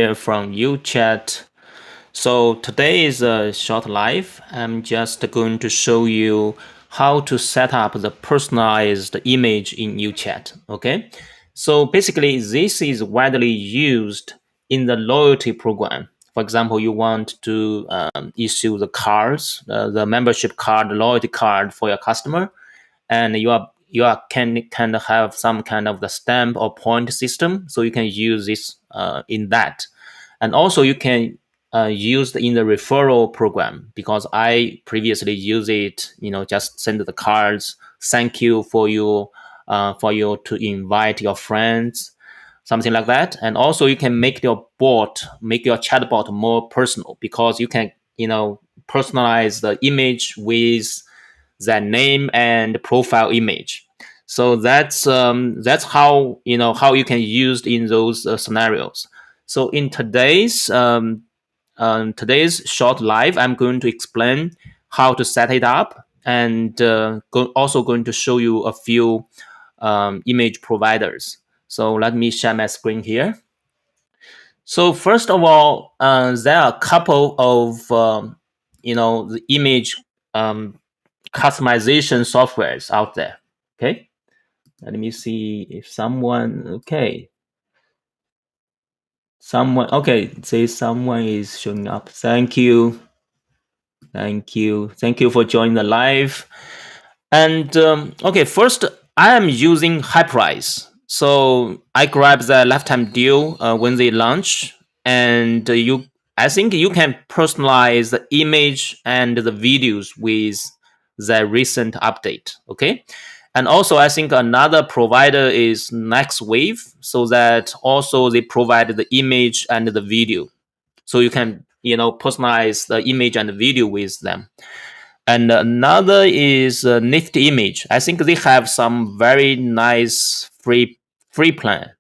here from UChat. So today is a short live. I'm just going to show you how to set up the personalized image in UChat. Okay. So basically, this is widely used in the loyalty program. For example, you want to issue the cards, the membership card, loyalty card for your customer, and can have some kind of the stamp or point system, so you can use this in that. And also you can use in the referral program, because I previously used it, just send the cards, thank you for you to invite your friends, something like that. And also you can make your chatbot more personal, because you can personalize the image with their name and profile image. So that's how you can use in those scenarios. So in today's short live, I'm going to explain how to set it up, and also going to show you a few image providers. So let me share my screen here. So first of all, there are a couple of the image customization softwares out there. Okay, let me see if someone is showing up. Thank you for joining the live. And okay, first, I am using Hyperize. So I grabbed the lifetime deal when they launch, and I think you can personalize the image and the videos with the recent update. Okay, and also I think another provider is NextWave, so that also they provide the image and the video, so you can personalize the image and the video with them. And another is Nifty Image. I think they have some very nice free plan.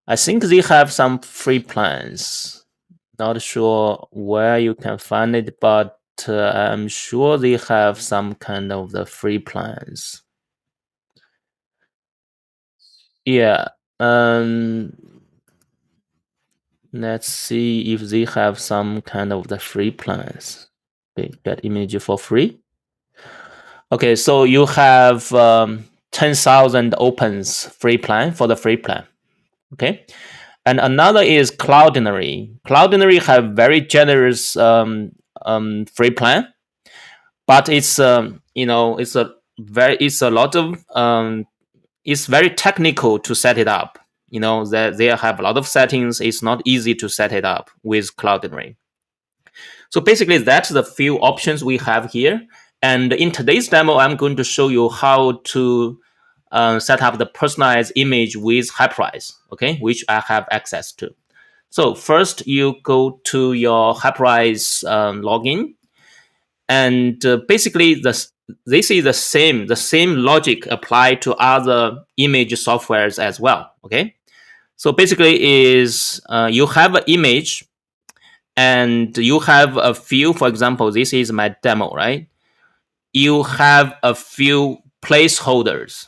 I think they have some free plans. Not sure where you can find it, but I'm sure they have some kind of the free plans. Yeah. Let's see if they have some kind of the free plans. Okay, get image for free. Okay, so you have 10,000 opens free plan for the free plan. Okay, and another is Cloudinary. Cloudinary have very generous free plan, but it's it's very technical to set it up. They have a lot of settings. It's not easy to set it up with Cloudinary. So basically, that's the few options we have here. And in today's demo, I'm going to show you how to set up the personalized image with Hyperize, okay, which I have access to. So first, you go to your Hyperize login, and basically this is the same logic applied to other image softwares as well. Okay, so basically is you have an image, and you have a few. For example, this is my demo, right? You have a few placeholders.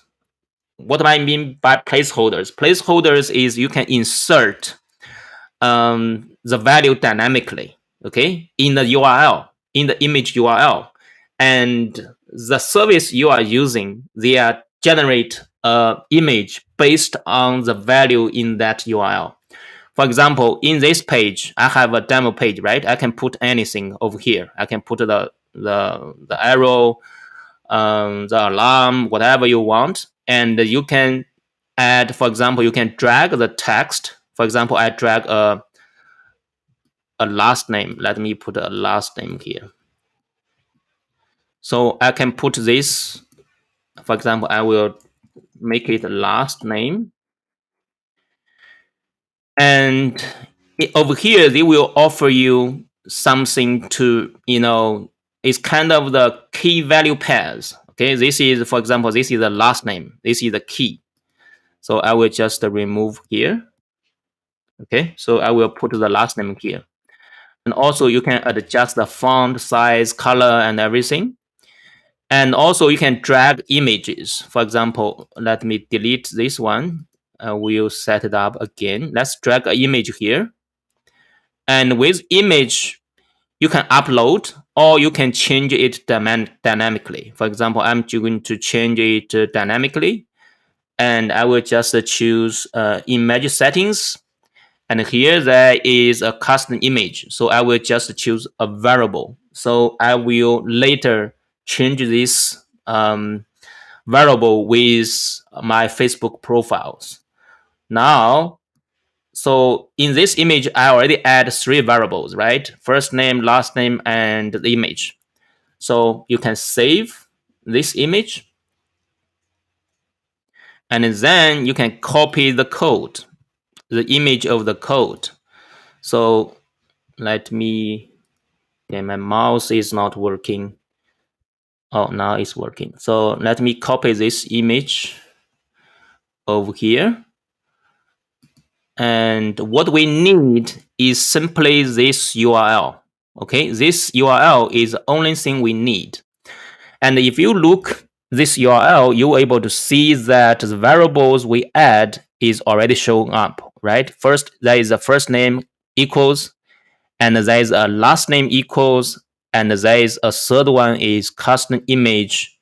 What do I mean by placeholders? Placeholders is you can insert the value dynamically, okay, in the URL, in the image URL, and the service you are using, they are generate image based on the value in that URL. For example, in this page, I have a demo page, right? I can put anything over here. I can put the arrow, the alarm, whatever you want, and you can add. For example, you can drag the text. For example, I drag a last name. Let me put a last name here. So I can put this. For example, I will make it last name, and over here they will offer you something to it's kind of the key value pairs. Okay, this is, for example, this is the last name, this is the key, so I will just remove here. Okay, so I will put the last name here, and also you can adjust the font size, color, and everything. And also you can drag images. For example, let me delete this one. I will set it up again. Let's drag an image here. And with image, you can upload or you can change it dynamically. For example, I'm going to change it dynamically. And I will just choose image settings. And here there is a custom image. So I will just choose a variable. So I will later change this variable with my Facebook profiles. Now, so in this image, I already add 3 variables, right? First name, last name, and the image. So you can save this image. And then you can copy the code, the image of the code. So let me, okay, my mouse is not working. Oh, now it's working. So let me copy this image over here. And what we need is simply this URL. Okay, this URL is the only thing we need. And if you look this URL, you're able to see that the variables we add is already showing up, right? First, there is a first name equals, and there is a last name equals, and there is a third one is custom image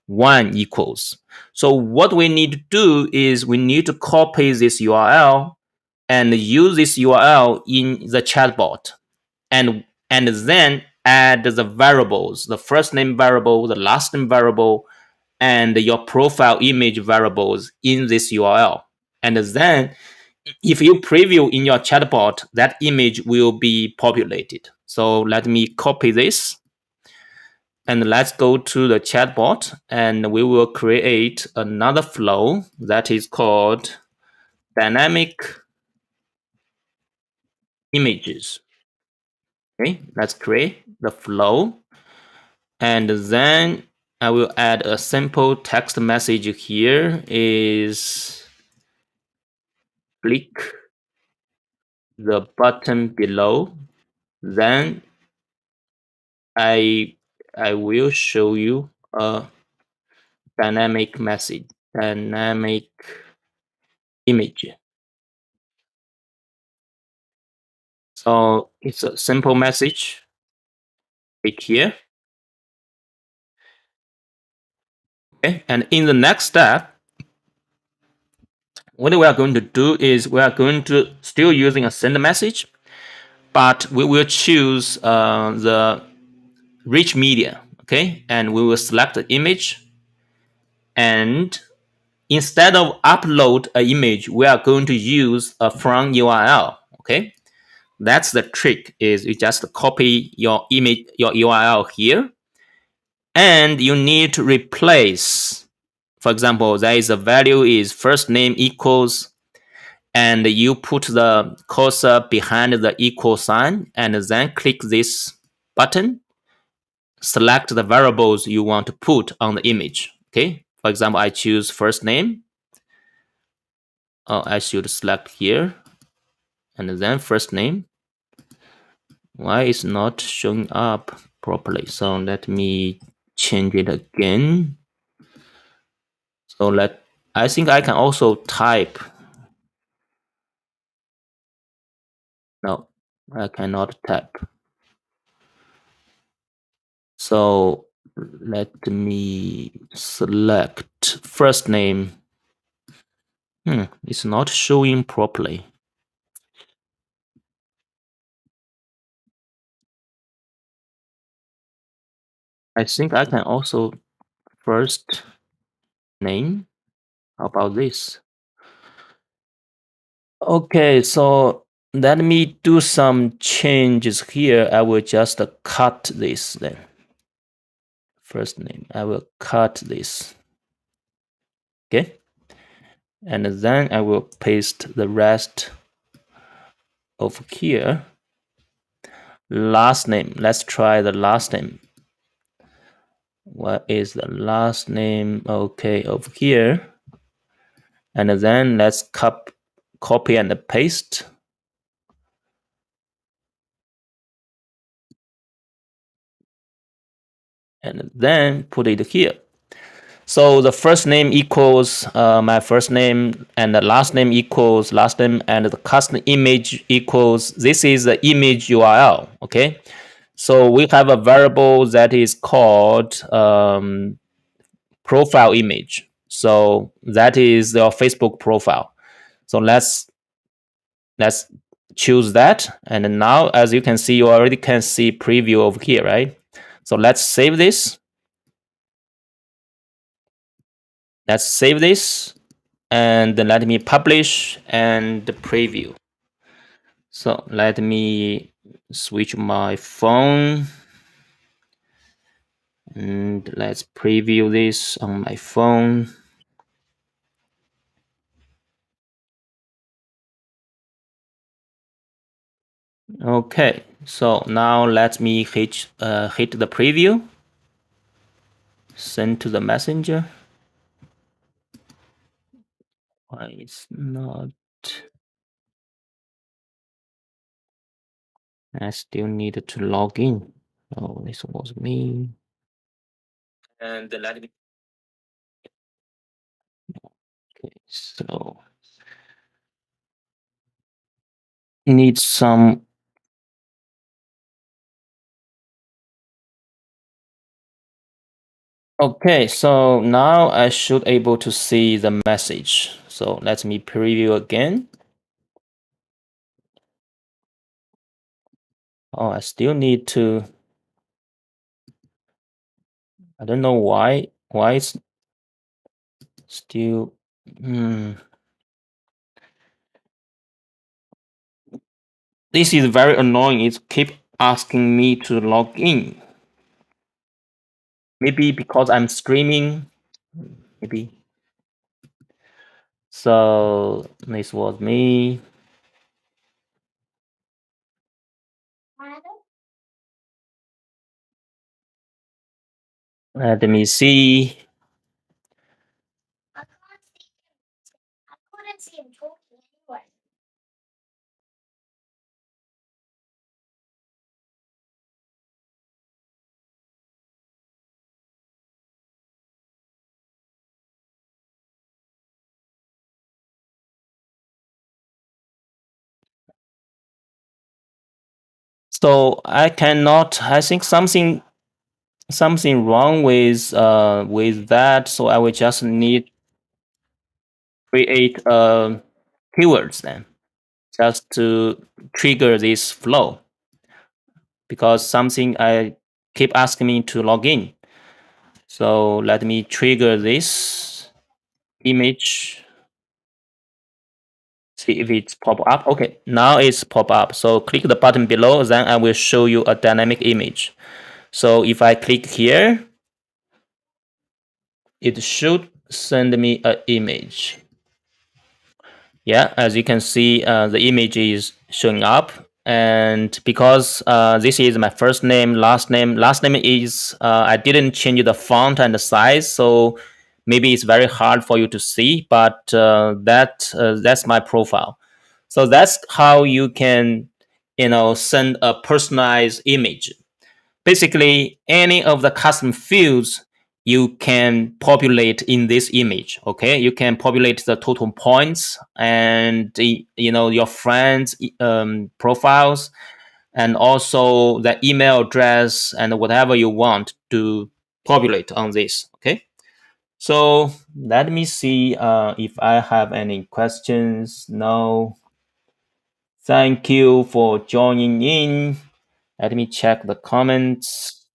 1 equals. So what we need to do is we need to copy this URL and use this URL in the chatbot, and then add the variables, the first name variable, the last name variable, and your profile image variables in this URL. And then if you preview in your chatbot, that image will be populated. So let me copy this. And let's go to the chatbot, and we will create another flow that is called dynamic images. Okay, let's create the flow. And then I will add a simple text message here is click the button below. Then I will show you a dynamic message, dynamic image. So it's a simple message. Click here. Okay, and in the next step, what we are going to do is we are going to still using a send message, but we will choose the rich media. Okay, and we will select the image, and instead of upload an image, we are going to use a from URL. Okay, that's the trick. Is you just copy your image, your URL here, and you need to replace. For example, there is a value is first name equals, and you put the cursor behind the equal sign, and then click this button. Select the variables you want to put on the image. Okay, for example, I choose first name. Oh, I should select here, and then first name. Why is not showing up properly? So let me change it again. So I think I can also type. No, I cannot type. So let me select first name. It's not showing properly. I think I can also first name. How about this? Okay, so let me do some changes here. I will just cut this then. First name, I will cut this. Okay. And then I will paste the rest over here. Last name, let's try the last name. What is the last name? Okay, over here. And then let's copy and paste. And then put it here. So the first name equals my first name, and the last name equals last name, and the custom image equals this is the image URL. Okay. So we have a variable that is called profile image. So that is your Facebook profile. So let's choose that. And now, as you can see, you already can see preview over here, right? So let's save this. Let's save this and then let me publish and preview. So let me switch my phone and let's preview this on my phone. Okay, so now let me hit the preview, send to the messenger. Why it's not? I still need to log in. Oh, this was me. And let me. Okay, so need some. Okay, so now I should able to see the message. So let me preview again. Oh, I still need to. I don't know why it's still. This is very annoying. It keep asking me to log in. Maybe because I'm streaming. Maybe. So this was me. Let me see. So I cannot. I think something wrong with that. So I will just need create keywords then, just to trigger this flow, because something I keep asking me to log in. So let me trigger this image. See if it's pop up. Okay, now it's pop up. So click the button below, then I will show you a dynamic image. So if I click here, it should send me an image. Yeah, as you can see, the image is showing up. And because this is my first name, last name is, I didn't change the font and the size. So maybe it's very hard for you to see, but that's my profile. So that's how you can, send a personalized image. Basically, any of the custom fields you can populate in this image. Okay, you can populate the total points and your friends profiles, and also the email address and whatever you want to populate on this. Okay, so let me see if I have any questions. No. Thank you for joining in. Let me check the comments.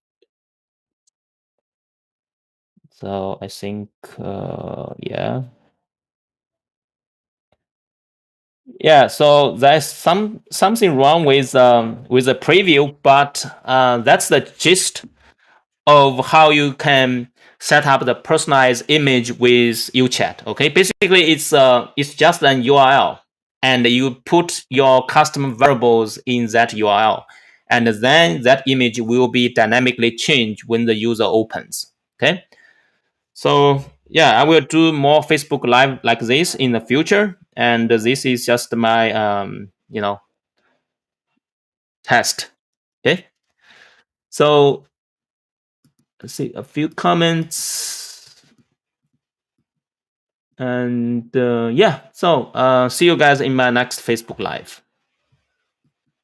So I think, yeah. Yeah, so there's something wrong with the preview, but that's the gist of how you can set up the personalized image with UChat. Okay, basically it's just an URL, and you put your custom variables in that URL, and then that image will be dynamically changed when the user opens. Okay, so yeah, I will do more Facebook Live like this in the future, and this is just my test. Okay, so let's see a few comments. And yeah, so see you guys in my next Facebook Live.